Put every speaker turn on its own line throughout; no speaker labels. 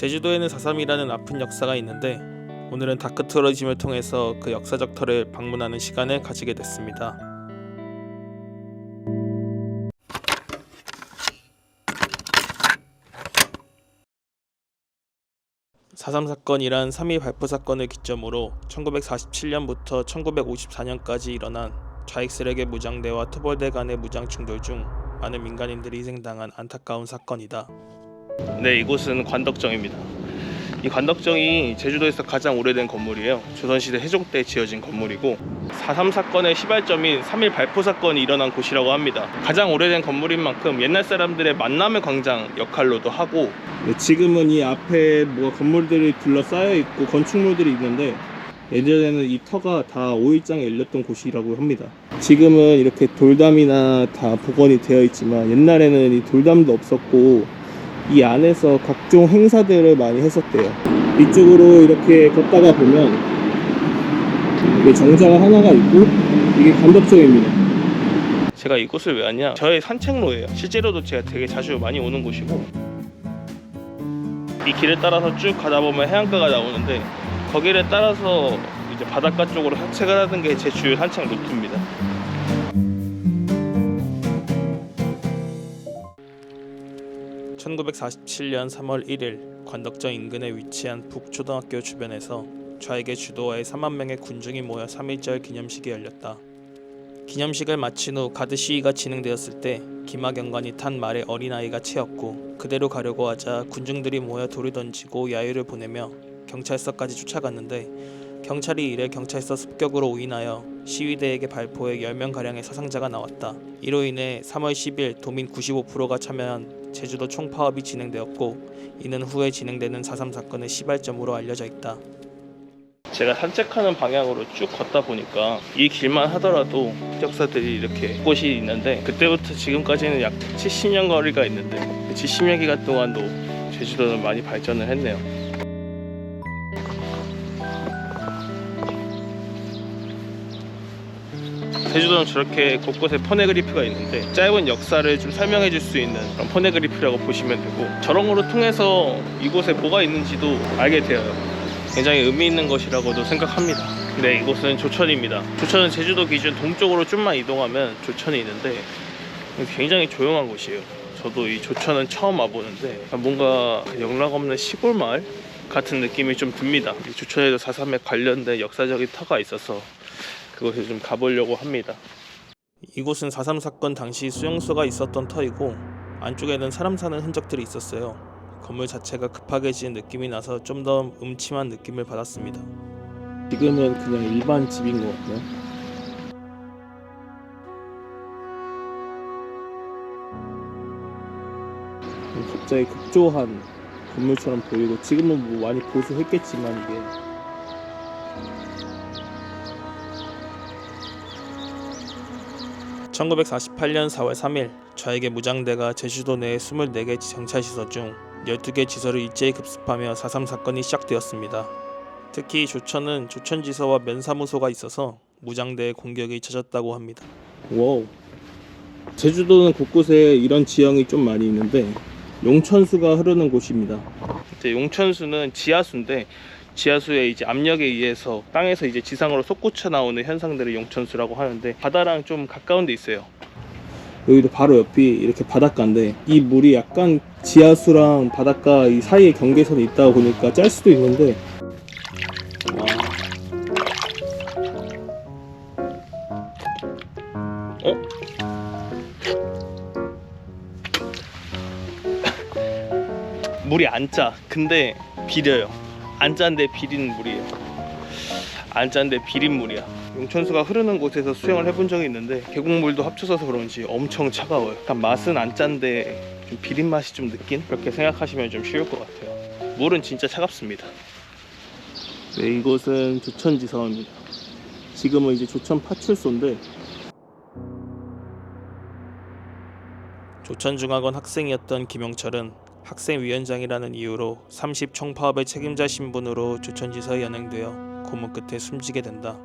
제주도에는 4.3이라는 아픈 역사가 있는데 오늘은 다크 투어리즘을 통해서 그 역사적 터를 방문하는 시간을 가지게 됐습니다. 4.3 사건이란 3.1 발포 사건을 기점으로 1947년부터 1954년까지 일어난 좌익 세력의 무장대와 투벌대 간의 무장 충돌 중 많은 민간인들이 희생당한 안타까운 사건이다. 네, 이곳은 관덕정입니다. 이 관덕정이 제주도에서 가장 오래된 건물이에요. 조선시대 세종 때 지어진 건물이고 4.3 사건의 시발점인 3.1 발포 사건이 일어난 곳이라고 합니다. 가장 오래된 건물인 만큼 옛날 사람들의 만남의 광장 역할로도 하고, 지금은 이 앞에 건물들이 둘러싸여 있고 건축물들이 있는데 예전에는 이 터가 다 5일장에 열렸던 곳이라고 합니다. 지금은 이렇게 돌담이나 다 복원이 되어 있지만 옛날에는 이 돌담도 없었고 이 안에서 각종 행사들을 많이 했었대요. 이쪽으로 이렇게 걷다가 보면 이게 정자가 하나가 있고 이게 관덕정입니다. 제가 이곳을 왜 왔냐? 저의 산책로예요. 실제로도 제가 되게 자주 많이 오는 곳이고, 이 길을 따라서 쭉 가다 보면 해안가가 나오는데 거기를 따라서 이제 바닷가 쪽으로 산책을 하는 게 제 주요 산책 루트입니다. (1947년 3월 1일) 관덕정 인근에 위치한 북초등학교 주변에서 좌익의 주도하에 3만 명의 군중이 모여 3.1절 기념식이 열렸다. 기념식을 마친 후 가드 시위가 진행되었을 때 기마경관이 탄 말에 어린아이가 채였고, 그대로 가려고 하자 군중들이 모여 돌을 던지고 야유를 보내며 경찰서까지 쫓아갔는데 경찰이 이래 경찰서 습격으로 오인하여 시위대에게 발포해 10명가량의 사상자가 나왔다. 이로 인해 3월 10일 도민 95%가 참여한 제주도 총파업이 진행되었고, 이는 후에 진행되는 4.3 사건의 시발점으로 알려져 있다. 제가 산책하는 방향으로 쭉 걷다 보니까 이 길만 하더라도 흑역사들이 이렇게 곳이 있는데, 그때부터 지금까지는 약 70년 거리가 있는데 70년 기간 동안도 제주도는 많이 발전을 했네요. 제주도는 저렇게 곳곳에 포네그리프가 있는데 짧은 역사를 좀 설명해 줄 수 있는 그런 포네그리프라고 보시면 되고, 저런 거를 통해서 이곳에 뭐가 있는지도 알게 되어요. 굉장히 의미 있는 것이라고도 생각합니다. 네, 이곳은 조천입니다. 조천은 제주도 기준 동쪽으로 좀만 이동하면 조천이 있는데 굉장히 조용한 곳이에요. 저도 이 조천은 처음 와보는데 뭔가 영락없는 시골 마을 같은 느낌이 좀 듭니다. 이 조천에도 4.3에 관련된 역사적인 터가 있어서 그곳에 좀 가보려고 합니다. 이곳은 4.3 사건 당시 수용소가 있었던 터이고 안쪽에는 사람 사는 흔적들이 있었어요. 건물 자체가 급하게 지은 느낌이 나서 좀 더 음침한 느낌을 받았습니다. 지금은 그냥 일반 집인 것 같아요. 갑자기 급조한 건물처럼 보이고, 지금은 많이 보수했겠지만 이게 1948년 4월 3일 좌익의 무장대가 제주도 내 24개 경찰시설 중 12개 지서를 일제히 급습하며 4.3 사건이 시작되었습니다. 특히 조천은 조천지서와 면사무소가 있어서 무장대의 공격이 잦았다고 합니다. 와우. 제주도는 곳곳에 이런 지형이 좀 많이 있는데 용천수가 흐르는 곳입니다. 용천수는 지하수인데 지하수의 이제 압력에 의해서 땅에서 이제 지상으로 솟구쳐 나오는 현상들을 용천수라고 하는데, 바다랑 좀 가까운 데 있어요. 여기도 바로 옆이 이렇게 바닷가인데 이 물이 약간 지하수랑 바닷가 이 사이에 경계선이 있다 보니까 짤 수도 있는데, 물이 안 짜. 근데 비려요. 안 짠데 비린 물이에요. 안 짠데 비린 물이야. 용천수가 흐르는 곳에서 수영을 해본 적이 있는데 계곡물도 합쳐서 그런지 엄청 차가워요. 약간 맛은 안 짠데 좀 비린 맛이 좀 느낀? 그렇게 생각하시면 좀 쉬울 것 같아요. 물은 진짜 차갑습니다. 네, 이곳은 조천지서입니다. 지금은 이제 조천 파출소인데, 조천중학원 학생이었던 김용철은 학생위원장이라는 이유로 30 총파업의 책임자 신분으로 조천지서에 연행되어 고문 끝에 숨지게 된다.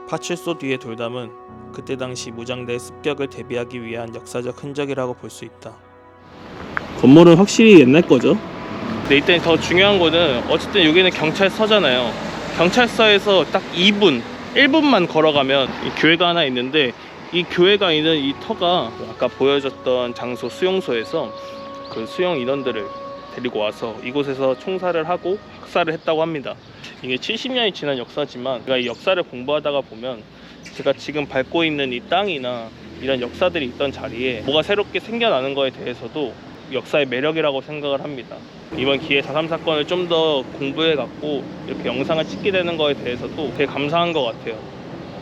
파출소 뒤의 돌담은 그때 당시 무장대의 습격을 대비하기 위한 역사적 흔적이라고 볼 수 있다. 건물은 확실히 옛날 거죠. 근데 이때 더 중요한 거는 어쨌든 여기는 경찰서잖아요. 경찰서에서 딱 1분만 걸어가면 이 교회가 하나 있는데, 이 교회가 있는 이 터가 아까 보여줬던 장소 수용소에서 그 수용 인원들을 데리고 와서 이곳에서 총살을 하고 학살을 했다고 합니다. 이게 70년이 지난 역사지만 제가 이 역사를 공부하다가 보면 제가 지금 밟고 있는 이 땅이나 이런 역사들이 있던 자리에 뭐가 새롭게 생겨나는 거에 대해서도 역사의 매력이라고 생각을 합니다. 이번 기회에 4.3 사건을 좀 더 공부해갖고 이렇게 영상을 찍게 되는 거에 대해서도 되게 감사한 것 같아요.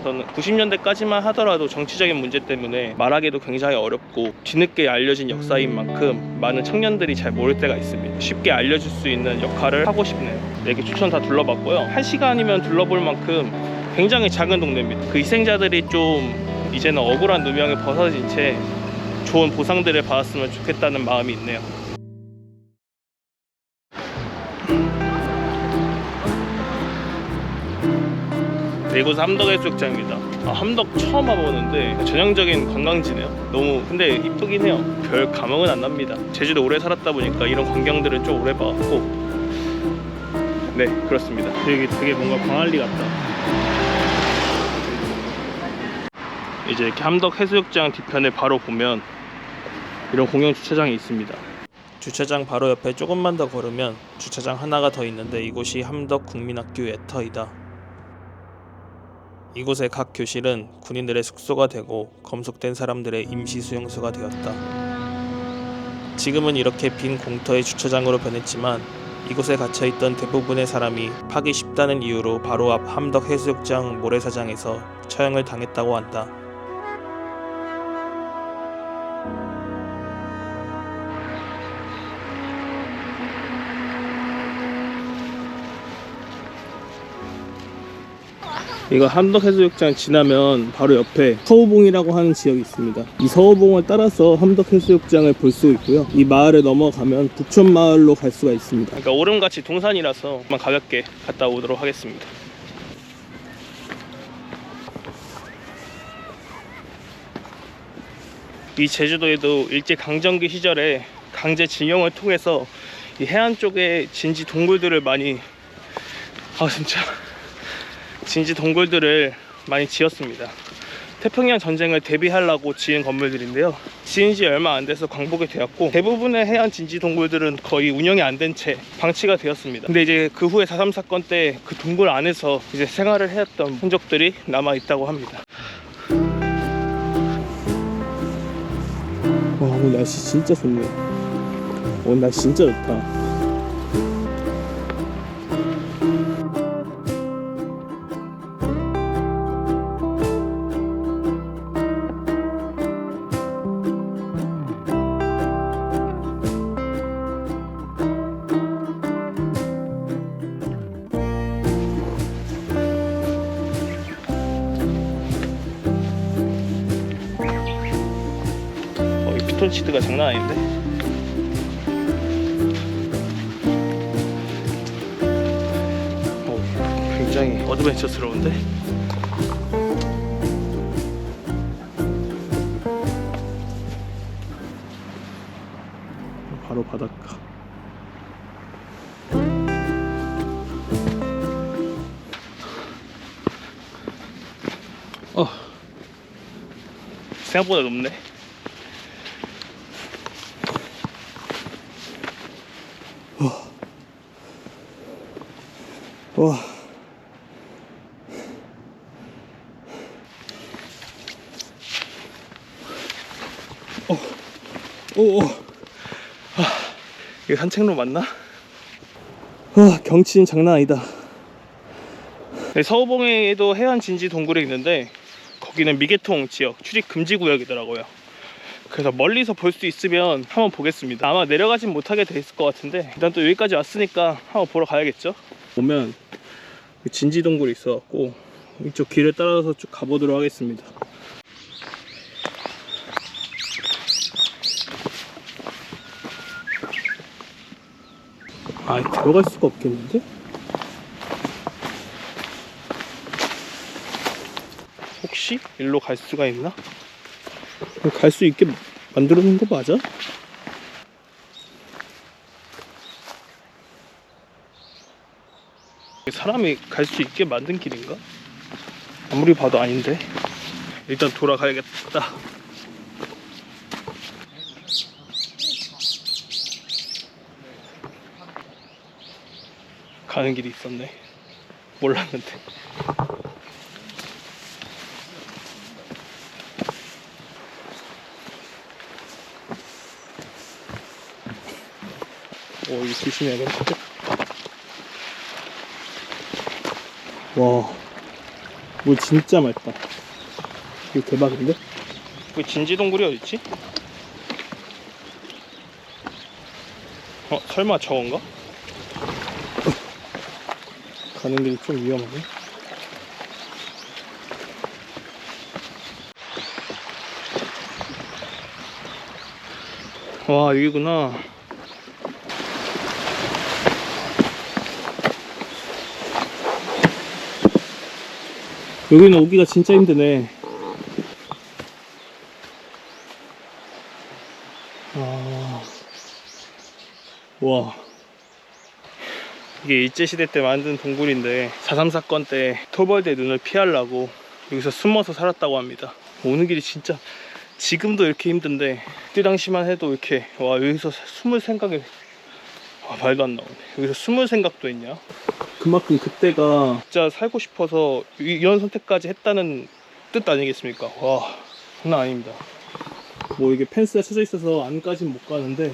저는 90년대까지만 하더라도 정치적인 문제 때문에 말하기도 굉장히 어렵고 뒤늦게 알려진 역사인 만큼 많은 청년들이 잘 모를 때가 있습니다. 쉽게 알려줄 수 있는 역할을 하고 싶네요. 이렇게 추천 다 둘러봤고요. 1시간이면 둘러볼 만큼 굉장히 작은 동네입니다. 그 희생자들이 좀 이제는 억울한 누명을 벗어진 채 좋은 보상들을 받았으면 좋겠다는 마음이 있네요. 네, 이곳은 함덕해수욕장입니다. 함덕 처음 와보는데 전형적인 관광지네요. 너무 근데 이쁘긴 해요. 별 감흥은 안 납니다. 제주도 오래 살았다 보니까 이런 광경들은 좀 오래 봐왔고, 네, 그렇습니다. 되게 뭔가 광안리 같다. 이제 이렇게 함덕해수욕장 뒤편에 바로 보면 이런 공영 주차장이 있습니다. 주차장 바로 옆에 조금만 더 걸으면 주차장 하나가 더 있는데 이곳이 함덕국민학교 애터이다. 이곳의 각 교실은 군인들의 숙소가 되고 검속된 사람들의 임시 수용소가 되었다. 지금은 이렇게 빈 공터의 주차장으로 변했지만 이곳에 갇혀있던 대부분의 사람이 파기 쉽다는 이유로 바로 앞 함덕해수욕장 모래사장에서 처형을 당했다고 한다. 이거 함덕해수욕장 지나면 바로 옆에 서호봉이라고 하는 지역이 있습니다. 이 서호봉을 따라서 함덕해수욕장을 볼 수 있고요. 이 마을을 넘어가면 북촌마을로 갈 수가 있습니다. 그러니까 오름같이 동산이라서 가볍게 갔다 오도록 하겠습니다. 이 제주도에도 일제강점기 시절에 강제징용을 통해서 이 해안 쪽에 진지 동굴들을 많이 지었습니다. 태평양 전쟁을 대비하려고 지은 건물들인데요. 지은 지 얼마 안 돼서 광복이 되었고 대부분의 해안 진지 동굴들은 거의 운영이 안 된 채 방치가 되었습니다. 근데 이제 그 후에 4.3 사건 때 그 동굴 안에서 이제 생활을 해왔던 흔적들이 남아 있다고 합니다. 와, 오늘 날씨 진짜 좋네. 오늘 날씨 진짜 좋다. 피톤치드가 장난 아닌데? 굉장히 어드벤처스러운데? 바로 바닷가. 생각보다 높네. 와. 이거 산책로 맞나? 경치는 장난 아니다. 네, 서호봉에도 해안 진지 동굴이 있는데 거기는 미개통 지역, 출입 금지 구역이더라고요. 그래서 멀리서 볼 수 있으면 한번 보겠습니다. 아마 내려가진 못하게 돼 있을 것 같은데 일단 또 여기까지 왔으니까 한번 보러 가야겠죠. 보면 진지 동굴이 있어갖고 이쪽 길을 따라서 쭉 가보도록 하겠습니다. 들어갈 수가 없겠는데? 혹시 일로 갈 수가 있나? 갈 수 있게 만들어 놓은 거 맞아? 사람이 갈 수 있게 만든 길인가? 아무리 봐도 아닌데. 일단 돌아가야겠다. 가는 길이 있었네. 몰랐는데. 오, 이거 조심해야겠다. 와, 물 진짜 맑다. 이거 대박인데? 그 진지동굴이 어딨지? 설마 저건가? 가는 길이 좀 위험하네. 와, 여기구나. 여기는 오기가 진짜 힘드네. 와, 이게 일제시대 때 만든 동굴인데 4.3 사건 때 토벌대 눈을 피하려고 여기서 숨어서 살았다고 합니다. 오는 길이 진짜 지금도 이렇게 힘든데 그때 당시만 해도 이렇게 와, 여기서 숨을 생각이 말도 안 나오네. 여기서 숨을 생각도 했냐? 그만큼 그때가 진짜 살고 싶어서 이런 선택까지 했다는 뜻 아니겠습니까? 와, 장난 아닙니다. 뭐 이게 펜스가 쳐져 있어서 안까진 못 가는데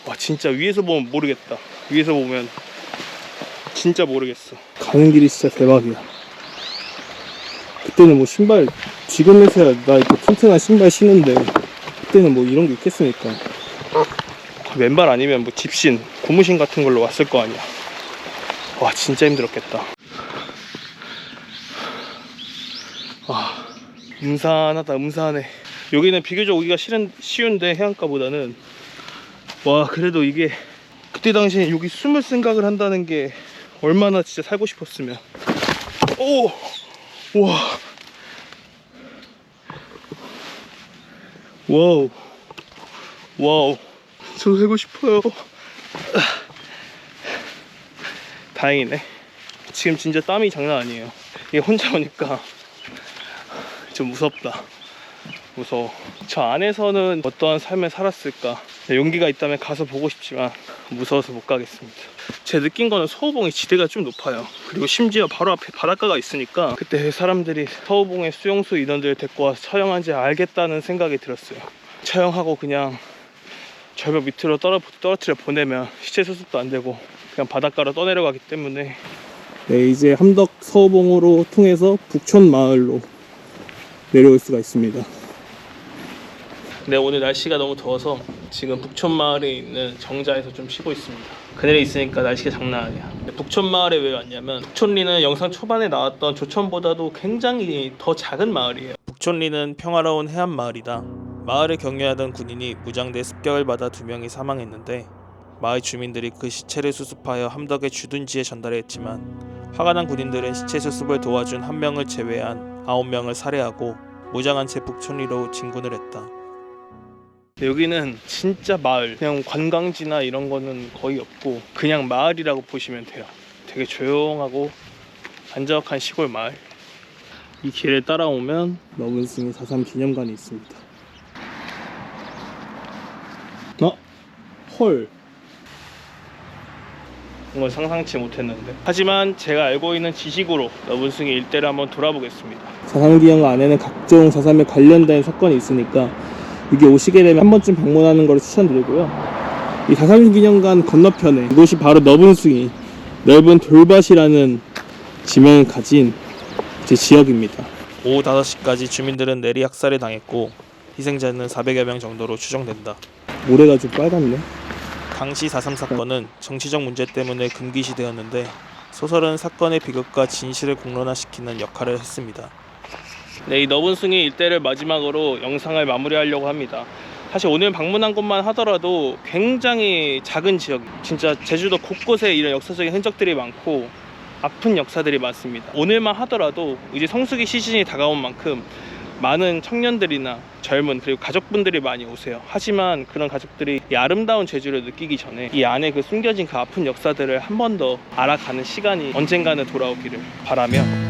와, 진짜 위에서 보면 모르겠다. 위에서 보면 진짜 모르겠어. 가는 길이 진짜 대박이야. 그때는 뭐 신발 지금에서야 나 이렇게 튼튼한 신발 신는데 그때는 뭐 이런 게 있겠습니까? 맨발 아니면 뭐 집신, 고무신 같은 걸로 왔을 거 아니야. 와, 진짜 힘들었겠다. 와, 음산하다. 음산해. 여기는 비교적 오기가 쉬운데 해안가보다는. 와, 그래도 이게 그때 당시에 여기 숨을 생각을 한다는 게 얼마나 진짜 살고 싶었으면. 오! 와. 와우. 와우. 저 살고 싶어요. 다행이네. 지금 진짜 땀이 장난 아니에요. 이게 혼자 오니까 좀 무섭다. 무서워. 저 안에서는 어떠한 삶을 살았을까. 용기가 있다면 가서 보고 싶지만 무서워서 못 가겠습니다. 제 느낀 거는 서호봉이 지대가 좀 높아요. 그리고 심지어 바로 앞에 바닷가가 있으니까 그때 사람들이 서호봉에 수용소 인원들 데리고 와서 처형한지 알겠다는 생각이 들었어요. 처형하고 그냥 절벽 밑으로 떨어뜨려 보내면 시체 수습도 안 되고 그냥 바닷가로 떠내려가기 때문에. 네, 이제 함덕 서호봉으로 통해서 북촌 마을로 내려올 수가 있습니다. 네, 오늘 날씨가 너무 더워서 지금 북촌 마을에 있는 정자에서 좀 쉬고 있습니다. 그늘에 있으니까 날씨가 장난 아니야. 북촌 마을에 왜 왔냐면 북촌리는 영상 초반에 나왔던 조촌보다도 굉장히 더 작은 마을이에요. 북촌리는 평화로운 해안 마을이다. 마을을 경유하던 군인이 무장대 습격을 받아 2명이 사망했는데 마을 주민들이 그 시체를 수습하여 함덕의 주둔지에 전달했지만 화가 난 군인들은 시체 수습을 도와준 1명을 제외한 9명을 살해하고 무장한 채 북촌리로 진군을 했다. 여기는 진짜 마을, 그냥 관광지나 이런 거는 거의 없고 그냥 마을이라고 보시면 돼요. 되게 조용하고 한적한 시골 마을. 이 길을 따라오면 너문승 4.3 기념관이 있습니다. 헐, 이건 상상치 못했는데. 하지만 제가 알고 있는 지식으로 너문승의 일대를 한번 돌아보겠습니다. 4.3 기념관 안에는 각종 4.3에 관련된 사건이 있으니까 여기 오시게 되면 한 번쯤 방문하는 걸 추천드리고요. 이 4.3 기념관 건너편에 이곳이 바로 너분숭이 넓은 돌밭이라는 지명을 가진 지역입니다. 오후 5시까지 주민들은 내리학살을 당했고 희생자는 400여 명 정도로 추정된다. 모래가 좀 빨갛네. 당시 4.3 사건은 정치적 문제 때문에 금기시되었는데 소설은 사건의 비극과 진실을 공론화시키는 역할을 했습니다. 네, 이 너분숭이 일대를 마지막으로 영상을 마무리하려고 합니다. 사실 오늘 방문한 곳만 하더라도 굉장히 작은 지역, 진짜 제주도 곳곳에 이런 역사적인 흔적들이 많고 아픈 역사들이 많습니다. 오늘만 하더라도 이제 성수기 시즌이 다가온 만큼 많은 청년들이나 젊은 그리고 가족분들이 많이 오세요. 하지만 그런 가족들이 이 아름다운 제주를 느끼기 전에 이 안에 그 숨겨진 그 아픈 역사들을 한 번 더 알아가는 시간이 언젠가는 돌아오기를 바라며